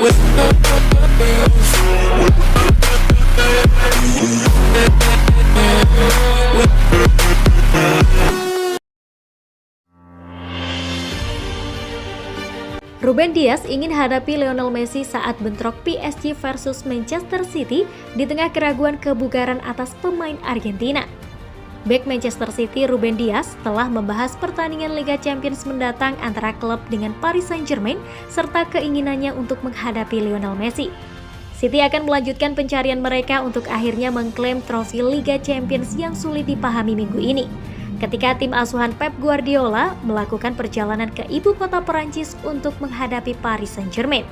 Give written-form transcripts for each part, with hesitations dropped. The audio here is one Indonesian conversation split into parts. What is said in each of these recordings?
Ruben Dias ingin hadapi Lionel Messi saat bentrok PSG versus Manchester City di tengah keraguan kebugaran atas pemain Argentina. Bek Manchester City Ruben Dias telah membahas pertandingan Liga Champions mendatang antara klub dengan Paris Saint-Germain serta keinginannya untuk menghadapi Lionel Messi. City akan melanjutkan pencarian mereka untuk akhirnya mengklaim trofi Liga Champions yang sulit dipahami minggu ini, ketika tim asuhan Pep Guardiola melakukan perjalanan ke ibu kota Perancis untuk menghadapi Paris Saint-Germain.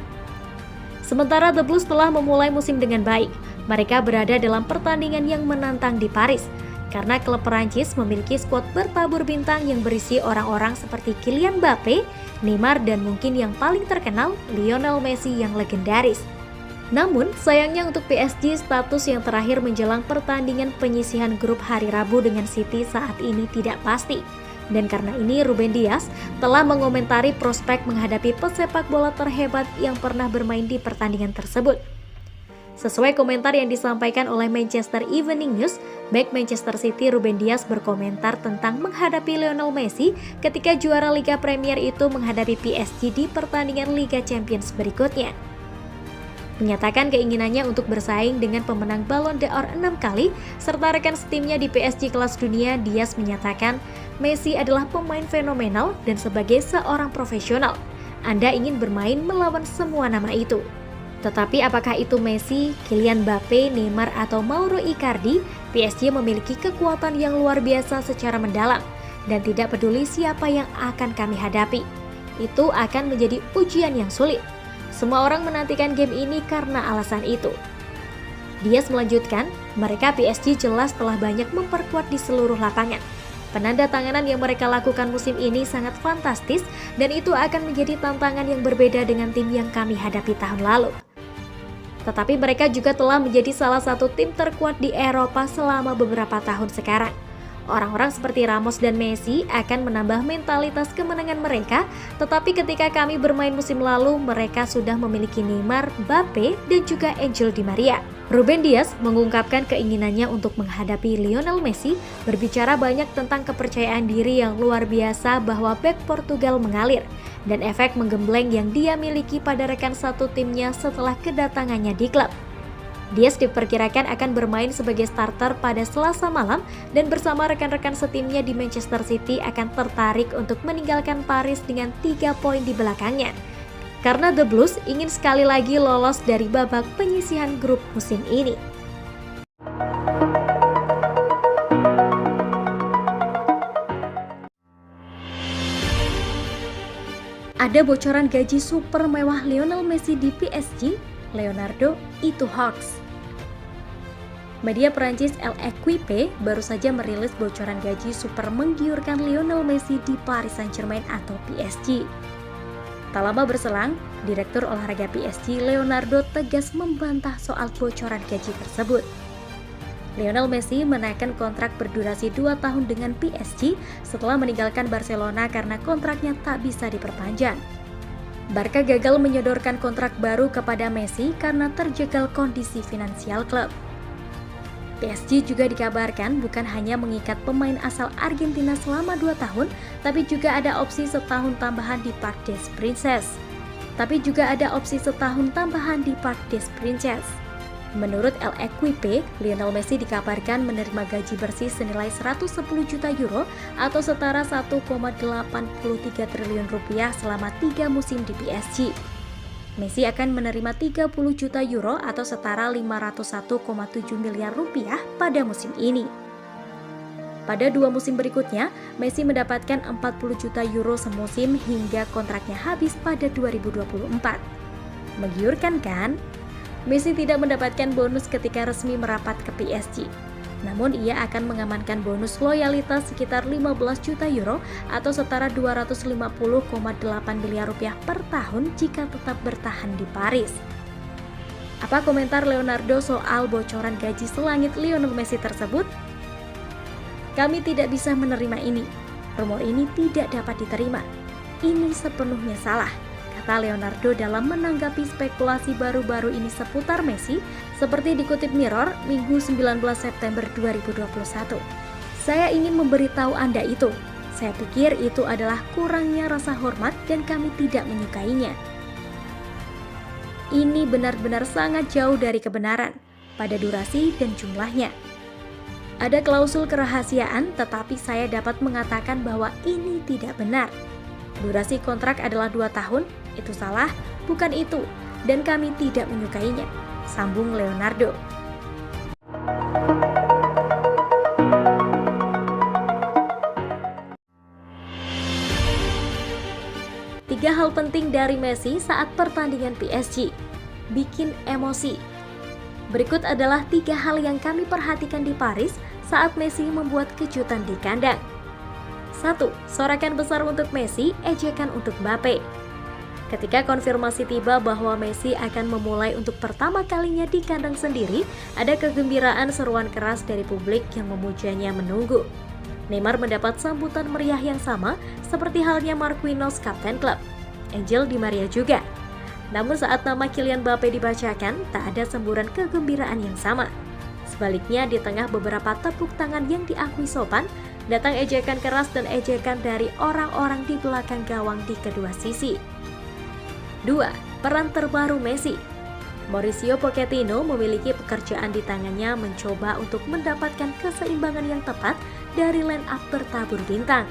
Sementara The Blues telah memulai musim dengan baik, mereka berada dalam pertandingan yang menantang di Paris, karena klub Perancis memiliki skuad bertabur bintang yang berisi orang-orang seperti Kylian Mbappe, Neymar, dan mungkin yang paling terkenal, Lionel Messi yang legendaris. Namun, sayangnya untuk PSG, status yang terakhir menjelang pertandingan penyisihan grup hari Rabu dengan City saat ini tidak pasti. Dan karena ini, Ruben Dias telah mengomentari prospek menghadapi pesepak bola terhebat yang pernah bermain di pertandingan tersebut. Sesuai komentar yang disampaikan oleh Manchester Evening News, bek Manchester City Ruben Dias berkomentar tentang menghadapi Lionel Messi ketika juara Liga Premier itu menghadapi PSG di pertandingan Liga Champions berikutnya. Menyatakan keinginannya untuk bersaing dengan pemenang Ballon d'Or 6 kali serta rekan setimnya di PSG kelas dunia, Dias menyatakan Messi adalah pemain fenomenal dan sebagai seorang profesional, Anda ingin bermain melawan semua nama itu. Tetapi apakah itu Messi, Kylian Mbappe, Neymar, atau Mauro Icardi, PSG memiliki kekuatan yang luar biasa secara mendalam dan tidak peduli siapa yang akan kami hadapi. Itu akan menjadi ujian yang sulit. Semua orang menantikan game ini karena alasan itu. Dias melanjutkan, mereka PSG jelas telah banyak memperkuat di seluruh lapangan. Penandatanganan yang mereka lakukan musim ini sangat fantastis dan itu akan menjadi tantangan yang berbeda dengan tim yang kami hadapi tahun lalu. Tetapi mereka juga telah menjadi salah satu tim terkuat di Eropa selama beberapa tahun sekarang. Orang-orang seperti Ramos dan Messi akan menambah mentalitas kemenangan mereka, tetapi ketika kami bermain musim lalu, mereka sudah memiliki Neymar, Mbappe, dan juga Angel Di Maria. Ruben Dias mengungkapkan keinginannya untuk menghadapi Lionel Messi, berbicara banyak tentang kepercayaan diri yang luar biasa bahwa bek Portugal mengalir, dan efek menggembleng yang dia miliki pada rekan satu timnya setelah kedatangannya di klub. Dias diperkirakan akan bermain sebagai starter pada Selasa malam dan bersama rekan-rekan setimnya di Manchester City akan tertarik untuk meninggalkan Paris dengan 3 poin di belakangnya. Karena The Blues ingin sekali lagi lolos dari babak penyisihan grup musim ini. Ada bocoran gaji super mewah Lionel Messi di PSG? Leonardo, itu hoax. Media Perancis L'Equipe baru saja merilis bocoran gaji super menggiurkan Lionel Messi di Paris Saint-Germain atau PSG. Tak lama berselang, Direktur Olahraga PSG Leonardo tegas membantah soal bocoran gaji tersebut. Lionel Messi menaikkan kontrak berdurasi 2 tahun dengan PSG setelah meninggalkan Barcelona karena kontraknya tak bisa diperpanjang. Barca gagal menyodorkan kontrak baru kepada Messi karena terjegal kondisi finansial klub. PSG juga dikabarkan bukan hanya mengikat pemain asal Argentina selama 2 tahun, tapi juga ada opsi setahun tambahan di Parc des Princes. Menurut L'Equipe, Lionel Messi dikabarkan menerima gaji bersih senilai 110 juta euro atau setara 1,83 triliun rupiah selama 3 musim di PSG. Messi akan menerima 30 juta euro atau setara 501,7 miliar rupiah pada musim ini. Pada 2 musim berikutnya, Messi mendapatkan 40 juta euro semusim hingga kontraknya habis pada 2024. Menggiurkan kan? Messi tidak mendapatkan bonus ketika resmi merapat ke PSG. Namun ia akan mengamankan bonus loyalitas sekitar 15 juta euro atau setara 250,8 miliar rupiah per tahun jika tetap bertahan di Paris. Apa komentar Leonardo soal bocoran gaji selangit Lionel Messi tersebut? Kami tidak bisa menerima ini. Rumor ini tidak dapat diterima. Ini sepenuhnya salah, kata kata Leonardo dalam menanggapi spekulasi baru-baru ini seputar Messi, seperti dikutip Mirror, Minggu 19 September 2021. Saya ingin memberitahu Anda itu. Saya pikir itu adalah kurangnya rasa hormat dan kami tidak menyukainya. Ini benar-benar sangat jauh dari kebenaran pada durasi dan jumlahnya. Ada klausul kerahasiaan, tetapi saya dapat mengatakan bahwa ini tidak benar. Durasi kontrak adalah 2 tahun, itu salah, bukan itu, dan kami tidak menyukainya, sambung Leonardo. Tiga hal penting dari Messi saat pertandingan PSG. Bikin emosi. Berikut adalah 3 hal yang kami perhatikan di Paris saat Messi membuat kejutan di kandang. 1. Sorakan besar untuk Messi, ejekan untuk Mbappe. Ketika konfirmasi tiba bahwa Messi akan memulai untuk pertama kalinya di kandang sendiri, ada kegembiraan seruan keras dari publik yang memujanya menunggu. Neymar mendapat sambutan meriah yang sama seperti halnya Marquinhos kapten klub, Angel Di Maria juga. Namun saat nama Kylian Mbappe dibacakan, tak ada semburan kegembiraan yang sama. Sebaliknya, di tengah beberapa tepuk tangan yang diakui sopan, datang ejekan keras dan ejekan dari orang-orang di belakang gawang di kedua sisi. 2. Peran terbaru Messi. Mauricio Pochettino memiliki pekerjaan di tangannya mencoba untuk mendapatkan keseimbangan yang tepat dari line up bertabur bintang.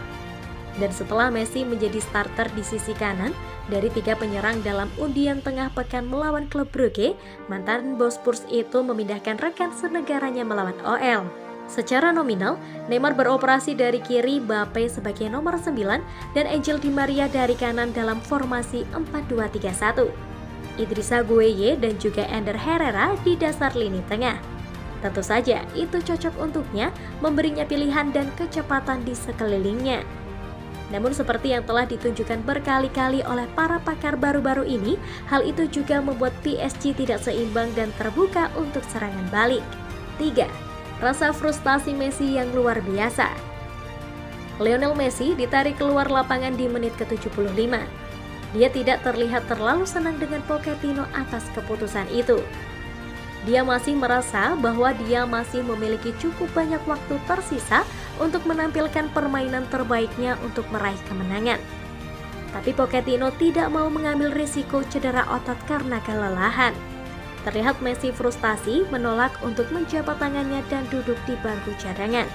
Dan setelah Messi menjadi starter di sisi kanan, dari 3 penyerang dalam undian tengah pekan melawan klub Brugge, mantan bos Spurs itu memindahkan rekan senegaranya melawan OL. Secara nominal, Neymar beroperasi dari kiri, Mbappe sebagai nomor 9, dan Angel Di Maria dari kanan dalam formasi 4-2-3-1. Idrissa Gueye dan juga Ander Herrera di dasar lini tengah. Tentu saja itu cocok untuknya, memberinya pilihan dan kecepatan di sekelilingnya. Namun seperti yang telah ditunjukkan berkali-kali oleh para pakar baru-baru ini, hal itu juga membuat PSG tidak seimbang dan terbuka untuk serangan balik. 3. Rasa frustasi Messi yang luar biasa. Lionel Messi ditarik keluar lapangan di menit ke-75. Dia tidak terlihat terlalu senang dengan Pochettino atas keputusan itu. Dia masih merasa bahwa dia masih memiliki cukup banyak waktu tersisa untuk menampilkan permainan terbaiknya untuk meraih kemenangan. Tapi Pochettino tidak mau mengambil risiko cedera otot karena kelelahan. Terlihat Messi frustasi menolak untuk menjabat tangannya dan duduk di bangku cadangan.